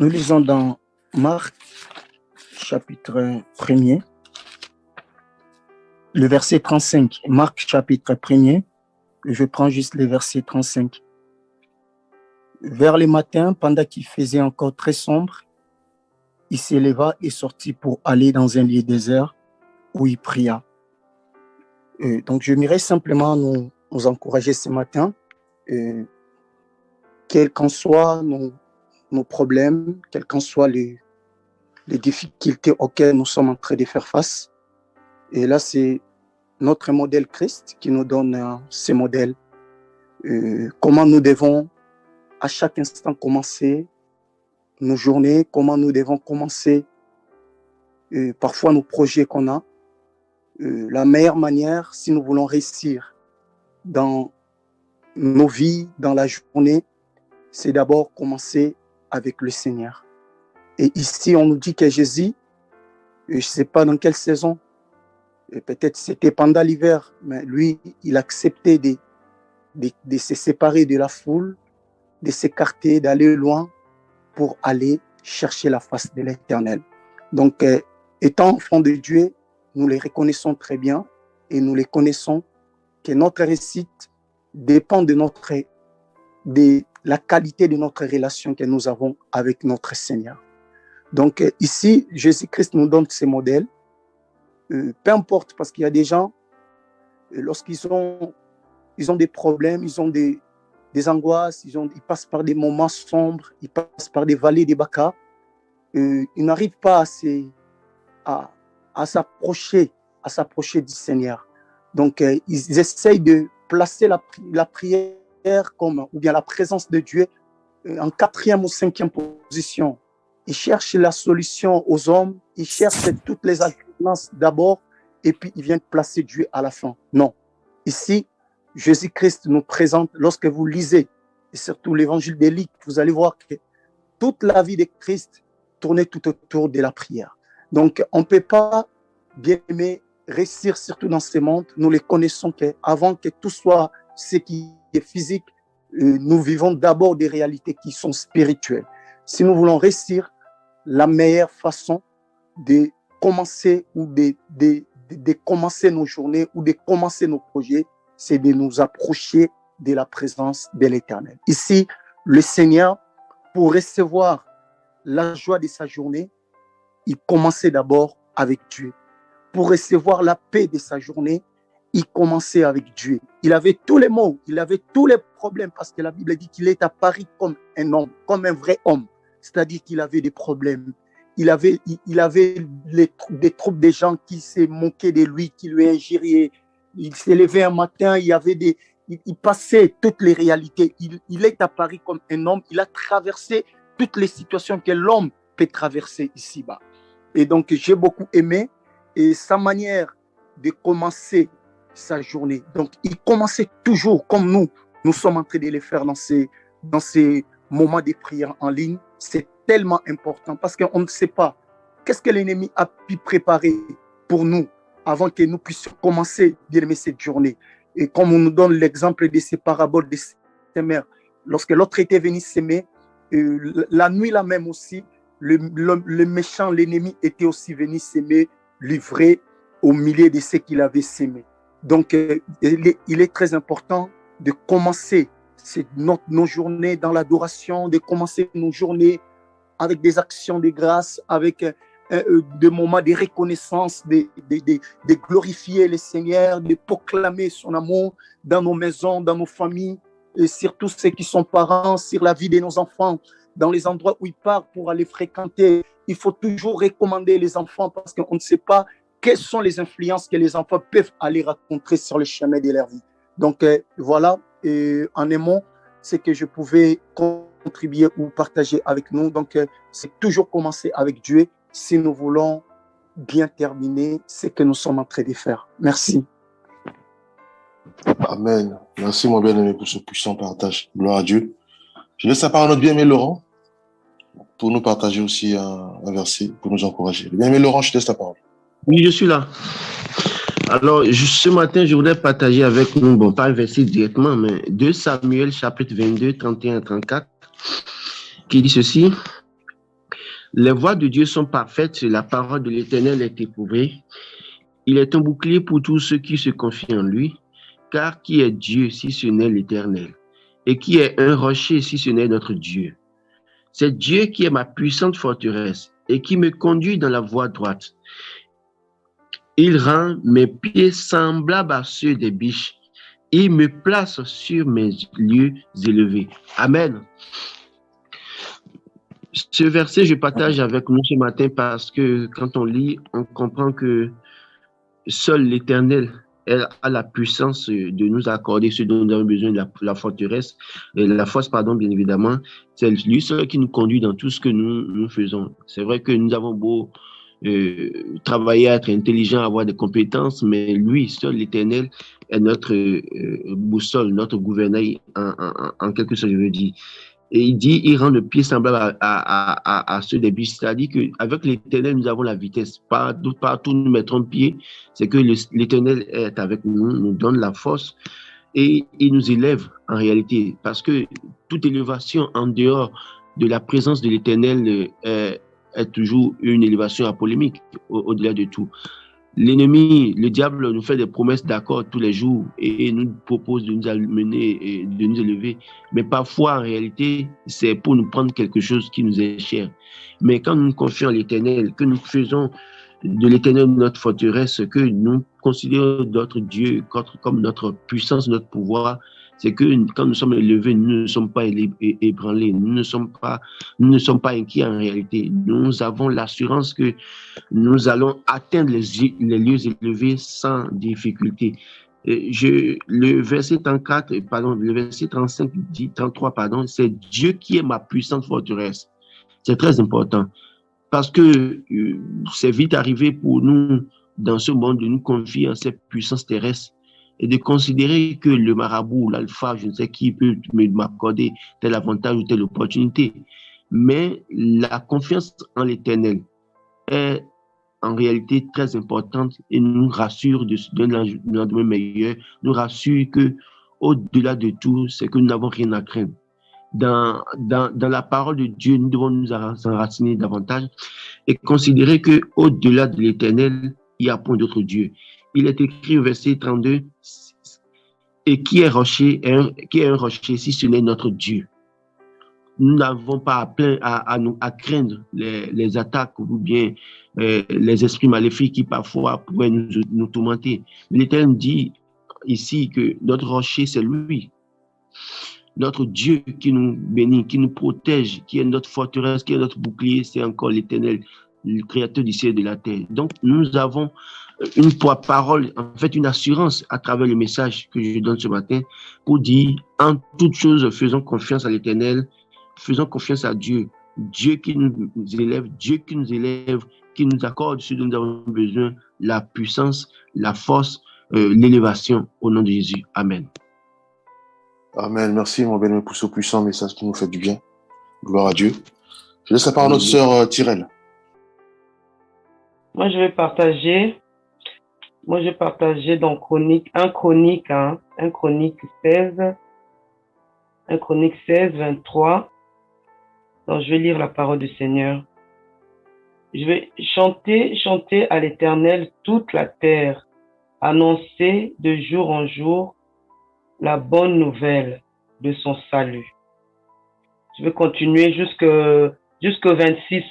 Nous lisons dans Marc, chapitre 1er, le verset 35. Marc, chapitre 1er, je prends juste le verset 35. Vers le matin, pendant qu'il faisait encore très sombre, il s'éleva et sortit pour aller dans un lieu désert où il pria. Donc, je m'irais simplement nous encourager ce matin, quels qu'en soient nos problèmes, quelles qu'en soient les difficultés auxquelles nous sommes en train de faire face. Et là, c'est notre modèle Christ qui nous donne ces modèles. Comment nous devons à chaque instant commencer nos journées, comment nous devons commencer parfois nos projets qu'on a. La meilleure manière, si nous voulons réussir dans nos vies, dans la journée, c'est d'abord commencer avec le Seigneur. Et ici, on nous dit que Jésus, je ne sais pas dans quelle saison, peut-être c'était pendant l'hiver, mais lui, il acceptait de se séparer de la foule, de s'écarter, d'aller loin pour aller chercher la face de l'Éternel. Donc, étant enfants de Dieu, nous les reconnaissons très bien et nous les connaissons que notre réussite dépend de la qualité de notre relation que nous avons avec notre Seigneur. Donc ici, Jésus-Christ nous donne ces modèles. Peu importe, parce qu'il y a des gens, lorsqu'ils ont des problèmes, ils ont des angoisses, ils passent par des moments sombres, ils passent par des vallées, des bacas, ils n'arrivent pas à s'approcher du Seigneur. Donc, ils essayent de placer la prière ou bien la présence de Dieu en 4e ou 5e position. Ils cherchent la solution aux hommes, ils cherchent toutes les alternances d'abord, et puis ils viennent placer Dieu à la fin. Non. Ici, Jésus-Christ nous présente, lorsque vous lisez, et surtout l'évangile de Luc, vous allez voir que toute la vie de Christ tournait tout autour de la prière. Donc, on ne peut pas, bien aimé, réussir surtout dans ce monde. Nous les connaissons qu'avant que tout soit ce qui est physique, nous vivons d'abord des réalités qui sont spirituelles. Si nous voulons réussir, la meilleure façon de commencer ou de commencer nos journées ou de commencer nos projets, c'est de nous approcher de la présence de l'Éternel. Ici, le Seigneur, pour recevoir la joie de sa journée, il commençait d'abord avec Dieu. Pour recevoir la paix de sa journée, il commençait avec Dieu. Il avait tous les maux, il avait tous les problèmes, parce que la Bible dit qu'il est apparu comme un homme, comme un vrai homme. C'est-à-dire qu'il avait des problèmes. Il avait des troubles des gens qui se moquaient de lui, qui lui injuriaient. Il s'est levé un matin, il passait toutes les réalités. Il est apparu comme un homme. Il a traversé toutes les situations que l'homme peut traverser ici-bas. Et donc, j'ai beaucoup aimé sa manière de commencer sa journée. Donc, il commençait toujours comme nous sommes en train de le faire dans ces moments de prière en ligne. C'est tellement important parce qu'on ne sait pas qu'est-ce que l'ennemi a pu préparer pour nous avant que nous puissions commencer cette journée. Et comme on nous donne l'exemple de ces paraboles de sémeurs, lorsque l'autre était venu s'aimer, la nuit là même aussi, le méchant, l'ennemi était aussi venu s'aimer, livré au milieu de ce qu'il avait sémé. Donc, il est très important de commencer nos journées dans l'adoration, de commencer nos journées avec des actions de grâce, avec des moments de reconnaissance, de glorifier le Seigneur, de proclamer son amour dans nos maisons, dans nos familles, et surtout ceux qui sont parents, sur la vie de nos enfants, dans les endroits où ils partent pour aller fréquenter. Il faut toujours recommander les enfants parce qu'on ne sait pas quelles sont les influences que les enfants peuvent aller rencontrer sur le chemin de leur vie. Donc voilà, en un mot, c'est que je pouvais contribuer ou partager avec nous. Donc c'est toujours commencer avec Dieu si nous voulons bien terminer ce que nous sommes en train de faire. Merci. Amen. Merci mon bien-aimé pour ce puissant partage. Gloire à Dieu. Je laisse la parole à notre bien-aimé Laurent pour nous partager aussi un verset, pour nous encourager. Bien-aimé Laurent, je te laisse la parole. Oui, je suis là. Alors, ce matin, je voudrais partager avec nous, pas un verset directement, mais 2 Samuel, chapitre 22, 31 à 34, qui dit ceci. Les voies de Dieu sont parfaites, la parole de l'Éternel est éprouvée. Il est un bouclier pour tous ceux qui se confient en lui, car qui est Dieu si ce n'est l'Éternel? Et qui est un rocher si ce n'est notre Dieu? C'est Dieu qui est ma puissante forteresse et qui me conduit dans la voie droite. Il rend mes pieds semblables à ceux des biches. Il me place sur mes lieux élevés. Amen. Ce verset, je partage avec nous ce matin parce que quand on lit, on comprend que seul l'Éternel a la puissance de nous accorder ce dont nous avons besoin, la forteresse, la force, pardon, bien évidemment. C'est lui seul qui nous conduit dans tout ce que nous faisons. C'est vrai que nous avons beau travailler à être intelligent, avoir des compétences, mais lui seul, l'Éternel, est notre boussole, notre gouvernail, en quelque sorte, je veux dire. Et il dit, il rend le pied semblable à ceux des biches. C'est-à-dire qu'avec l'Éternel, nous avons la vitesse. Partout nous mettrons pied, c'est que l'Éternel est avec nous, nous donne la force et il nous élève en réalité. Parce que toute élévation en dehors de la présence de l'Éternel est toujours une élévation à polémique, au-delà de tout. L'ennemi, le diable nous fait des promesses d'accord tous les jours et nous propose de nous amener et de nous élever. Mais parfois, en réalité, c'est pour nous prendre quelque chose qui nous est cher. Mais quand nous confions en l'Éternel, que nous faisons de l'Éternel notre forteresse, que nous considérons d'autres dieux comme notre puissance, notre pouvoir, c'est que quand nous sommes élevés, nous ne sommes pas ébranlés, nous ne sommes pas inquiets en réalité. Nous avons l'assurance que nous allons atteindre les lieux élevés sans difficulté. Le verset 34, pardon, le verset 35 dit, 33, pardon, c'est Dieu qui est ma puissante forteresse. C'est très important parce que c'est vite arrivé pour nous dans ce monde de nous confier à cette puissance terrestre et de considérer que le marabout, l'alpha, je ne sais qui peut m'accorder tel avantage ou telle opportunité. Mais la confiance en l'Éternel est en réalité très importante et nous rassure d'un lendemain meilleur, nous rassure que au-delà de tout, c'est que nous n'avons rien à craindre. Dans la parole de Dieu, nous devons nous enraciner davantage et considérer que au-delà de l'Éternel, il n'y a point d'autre Dieu. Il est écrit au verset 32, et qui est un rocher si ce n'est notre Dieu. Nous n'avons pas à craindre les attaques ou bien les esprits maléfiques qui parfois pourraient nous tourmenter. L'Éternel dit ici que notre rocher, c'est lui. Notre Dieu qui nous bénit, qui nous protège, qui est notre forteresse, qui est notre bouclier, c'est encore l'Éternel, le créateur du ciel et de la terre. Donc, nous avons une parole, en fait, une assurance à travers le message que je donne ce matin pour dire, en toutes choses, faisons confiance à l'Éternel, faisons confiance à Dieu. Dieu qui nous élève, qui nous accorde ce dont nous avons besoin, la puissance, la force, l'élévation au nom de Jésus. Amen. Amen. Merci, mon bien-aimé, pour ce puissant message qui nous fait du bien. Gloire à Dieu. Je laisse la parole à notre sœur Tyrell. Moi, je vais partager dans un Chronique 16, 23. Donc, je vais lire la parole du Seigneur. Je vais chanter à l'Éternel toute la terre, annoncer de jour en jour la bonne nouvelle de son salut. Je vais continuer jusqu'au 26.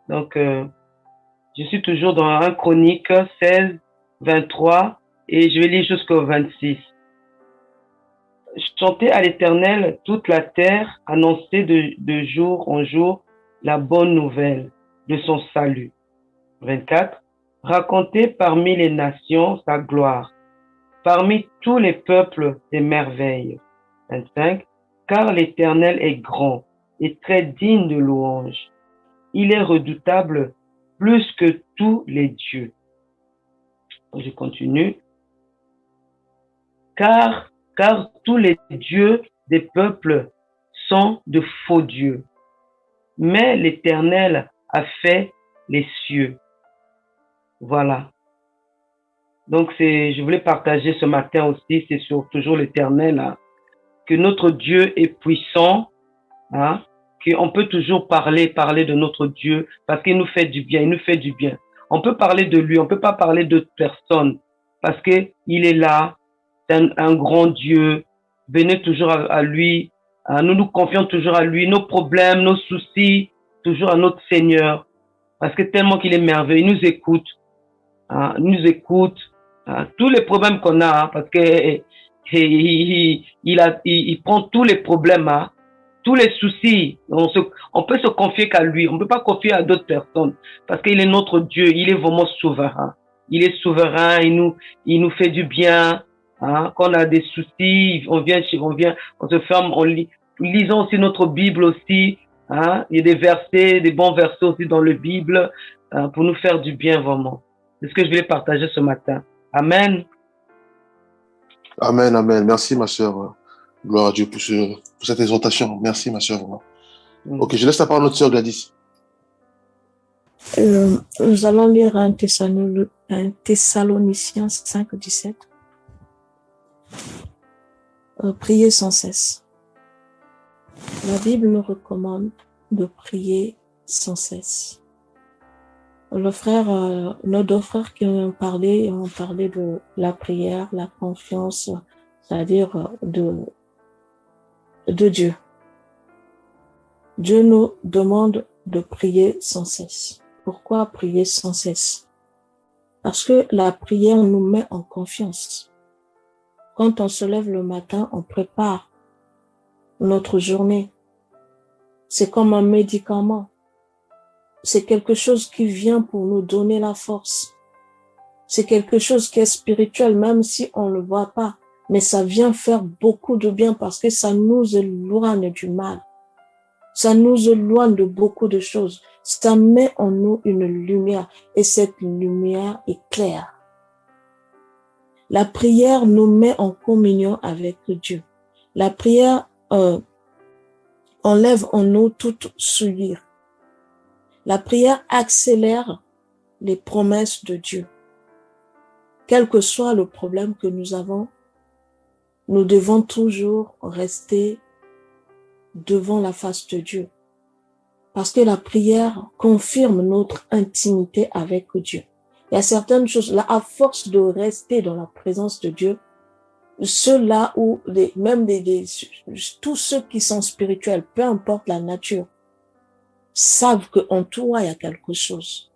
Donc, je suis toujours dans 1 Chronique 16, 23 et je vais lire jusqu'au 26. Chanter à l'Éternel toute la terre, annoncer de jour en jour la bonne nouvelle de son salut. 24. Raconter parmi les nations sa gloire, parmi tous les peuples des merveilles. 25. Car l'Éternel est grand et très digne de louange. Il est redoutable plus que tous les dieux. Je continue. Car tous les dieux des peuples sont de faux dieux. Mais l'Éternel a fait les cieux. Voilà. Donc, je voulais partager ce matin aussi, c'est toujours l'Éternel, que notre Dieu est puissant, qu'on peut toujours parler de notre Dieu parce qu'il nous fait du bien, il nous fait du bien. On peut parler de lui, on peut pas parler d'autres personnes parce que il est là, c'est un grand Dieu. Venez toujours à lui, nous nous confions toujours à lui, nos problèmes, nos soucis, toujours à notre Seigneur parce que tellement qu'il est merveilleux, il nous écoute, il nous écoute, tous les problèmes qu'on a, parce que il prend tous les problèmes, tous les soucis, on peut se confier qu'à lui, on ne peut pas confier à d'autres personnes, parce qu'il est notre Dieu, il est vraiment souverain. Il est souverain, il nous fait du bien. Quand on a des soucis, on se ferme, lisons aussi notre Bible aussi. Il y a des versets, des bons versets aussi dans la Bible pour nous faire du bien vraiment. C'est ce que je voulais partager ce matin. Amen. Amen, amen. Merci, ma sœur. Gloire à Dieu pour cette exhortation. Merci, ma sœur. Ok, je laisse la parole à notre sœur Gladys. Nous allons lire un Thessaloniciens 5, 17. Priez sans cesse. La Bible nous recommande de prier sans cesse. Nos deux frères qui ont parlé de la prière, la confiance, c'est-à-dire de Dieu. Dieu nous demande de prier sans cesse. Pourquoi prier sans cesse? Parce que la prière nous met en confiance. Quand on se lève le matin, on prépare notre journée. C'est comme un médicament. C'est quelque chose qui vient pour nous donner la force. C'est quelque chose qui est spirituel, même si on ne le voit pas. Mais ça vient faire beaucoup de bien parce que ça nous éloigne du mal. Ça nous éloigne de beaucoup de choses. Ça met en nous une lumière et cette lumière est claire. La prière nous met en communion avec Dieu. La prière enlève en nous toute souillure. La prière accélère les promesses de Dieu. Quel que soit le problème que nous avons, nous devons toujours rester devant la face de Dieu. Parce que la prière confirme notre intimité avec Dieu. Il y a certaines choses, là, à force de rester dans la présence de Dieu, ceux-là où, tous ceux qui sont spirituels, peu importe la nature, savent qu'en toi, il y a quelque chose.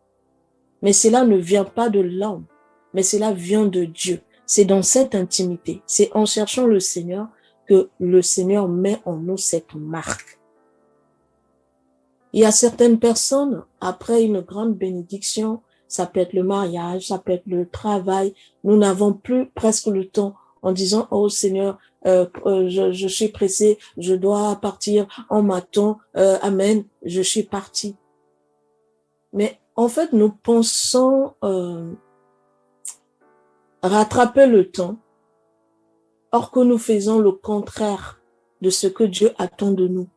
Mais cela ne vient pas de l'homme, mais cela vient de Dieu. C'est dans cette intimité, c'est en cherchant le Seigneur que le Seigneur met en nous cette marque. Il y a certaines personnes, après une grande bénédiction, ça peut être le mariage, ça peut être le travail, nous n'avons plus presque le temps en disant « Oh Seigneur, je suis pressé, je dois partir, on m'attend, amen, je suis parti. » Mais en fait, nous pensons rattraper le temps, or que nous faisons le contraire de ce que Dieu attend de nous.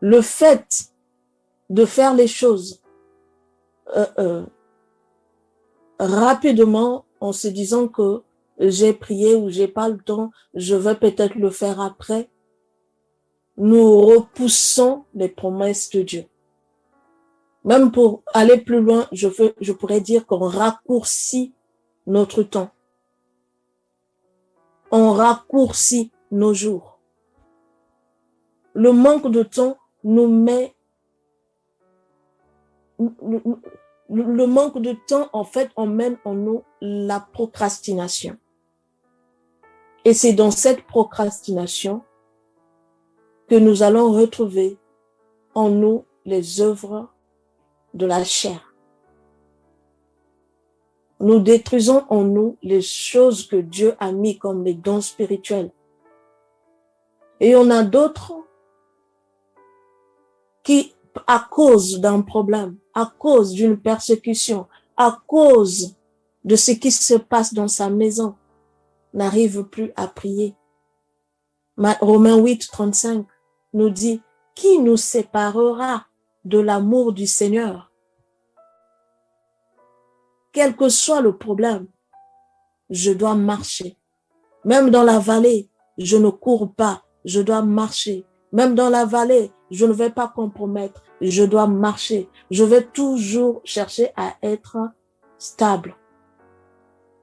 Le fait de faire les choses rapidement en se disant que j'ai prié ou j'ai pas le temps, je vais peut-être le faire après, nous repoussons les promesses de Dieu. Même pour aller plus loin, je pourrais dire qu'on raccourcit notre temps. On raccourcit nos jours. Le manque de temps nous met... Le manque de temps, en fait, emmène en nous la procrastination. Et c'est dans cette procrastination que nous allons retrouver en nous les œuvres de la chair. Nous détruisons en nous les choses que Dieu a mis comme les dons spirituels. Et on a d'autres qui, à cause d'un problème, à cause d'une persécution, à cause de ce qui se passe dans sa maison, n'arrivent plus à prier. Romains 8, 35 nous dit, qui nous séparera de l'amour du Seigneur? Quel que soit le problème, je dois marcher. Même dans la vallée, je ne cours pas, je dois marcher. Même dans la vallée, je ne vais pas compromettre. Je dois marcher. Je vais toujours chercher à être stable.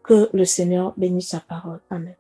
Que le Seigneur bénisse sa parole. Amen.